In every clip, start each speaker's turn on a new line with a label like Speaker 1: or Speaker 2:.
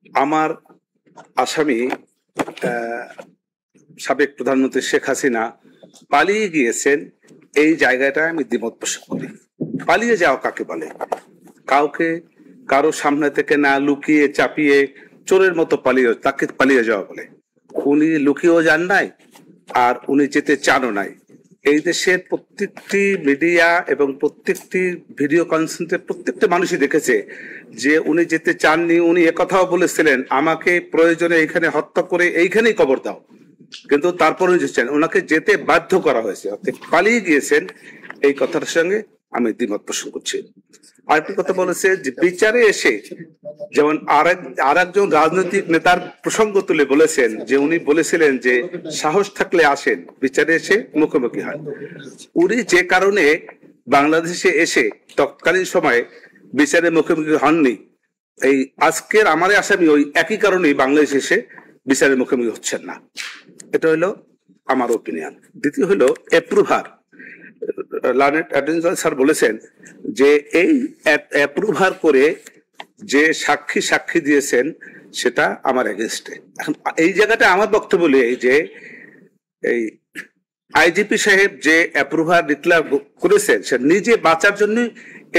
Speaker 1: আমার আসামি সাবেক প্রধানমন্ত্রী শেখ হাসিনা পালিয়ে গিয়েছেন, এই জায়গাটা আমি দ্বিমত পোষণ করি। পালিয়ে যাওয়া কাকে বলে? কাউকে কারো সামনে থেকে না লুকিয়ে চাপিয়ে চোরের মতো তাকে পালিয়ে যাওয়া বলে। উনি লুকিয়েও যান নাই, আর উনি যেতে চানও নাই। এই দেশের প্রত্যেকটি মিডিয়া এবং প্রত্যেকটি ভিডিও কনফারেন্সে প্রত্যেকটা মানুষই দেখেছে যে উনি যেতে চাননি। উনি একথাও বলেছিলেন, আমাকে প্রয়োজনে এইখানে হত্যা করে এইখানেই কবর দাও, কিন্তু তারপরে ওনাকে যেতে বাধ্য করা হয়েছে, অর্থাৎ পালিয়ে গিয়েছেন। এই কথার সঙ্গে আমি দ্বিমত পোষণ করছি। আরেকটি কথা বলেছে যে বিচারে এসে, যেমন আর একজন রাজনৈতিক নেতার প্রসঙ্গ তুলে বলেছেন যে উনি বলেছিলেন যে সাহস থাকলে আসেন, বিচারে এসে মুখোমুখি হয়। উনি যে কারণে বাংলাদেশে এসে তৎকালীন সময়ে বিচারে মুখোমুখি হননি, এই আজকের আমার আসামি ওই একই কারণেই বাংলাদেশে এসে বিচারের মুখোমুখি হচ্ছেন না। এটা হলো আমার ওপিনিয়ন। দ্বিতীয় হলো approver. Learned attorney general sir বলেছেন যে এই অ্যাপ্রুভার করে যে সাক্ষী দিয়েছেন সেটা আমার এগেনস্টে। এখন এই জায়গাটা আমার বক্তব্য এই যে এই আইজিপি সাহেব যে অ্যাপ্রুভার ডিক্লেয়ার করেছেন সে নিজে বাঁচার জন্য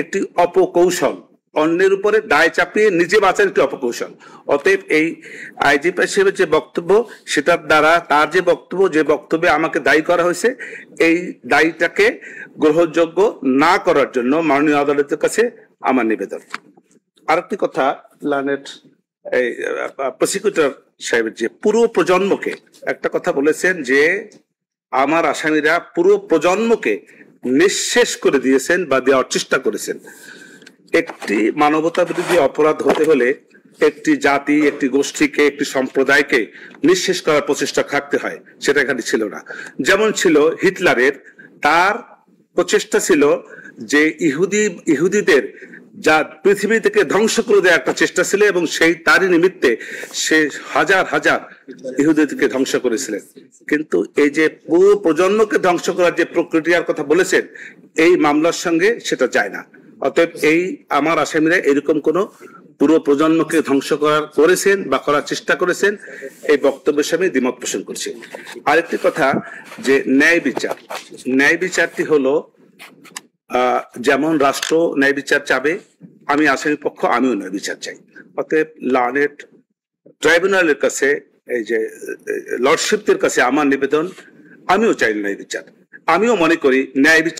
Speaker 1: একটি অপকৌশল, অন্যের উপরে দায় চাপিয়ে নিজে বাঁচার একটি অপকৌশল। অতএব এই আইজিপি সাহেবের যে বক্তব্য, সেটার দ্বারা তার যে বক্তব্যে আমাকে দায়ী করা হয়েছে, এই দায়ীটাকে গ্রহণযোগ্য না করার জন্য মাননীয় আদালতের কাছে আমার নিবেদন। আরেকটি কথা, লার্নেড এই প্রসিকিউটর সাহেবের যে পুরো প্রজন্মকে একটা কথা বলেছেন যে আমার আসামিরা পুরো প্রজন্মকে নিঃশেষ করে দিয়েছেন বা দেওয়ার চেষ্টা করেছেন। একটি মানবতা বিরোধী অপরাধ হতে হলে একটি জাতি, একটি গোষ্ঠীকে, একটি সম্প্রদায়কে নিঃশেষ করার প্রচেষ্টা থাকতে হয়, সেটা এখানে ছিল না। যেমন ছিল হিটলারের, তার প্রচেষ্টা ছিল যে ইহুদিদের যা পৃথিবী থেকে ধ্বংস করে দেওয়ার একটা চেষ্টা ছিল, এবং সেই তারই নিমিত্তে সে হাজার হাজার ইহুদিদেরকে ধ্বংস করেছিলেন। কিন্তু এই যে পুরো প্রজন্মকে ধ্বংস করার যে প্রক্রিয়ার কথা বলেছেন, এই মামলার সঙ্গে সেটা যায় না। অতএব এই আমার আসামিরা এরকম কোন পুরো প্রজন্মকে ধ্বংস করেছেন বা করার চেষ্টা করেছেন, এই বক্তব্যের সামনে দ্বিমত পোষণ করছি। আরেকটি কথা, যে ন্যায় বিচারটি হলো যেমন রাষ্ট্র ন্যায় বিচার চাবে, আমি আসামি পক্ষ, আমিও ন্যায় বিচার চাই। অতএব লার্নেড ট্রাইব্যুনালের কাছে, এই যে লর্ডশিপদের কাছে আমার নিবেদন, আমিও চাই ন্যায় বিচার। আমিও মনে করি ন্যায় বিচার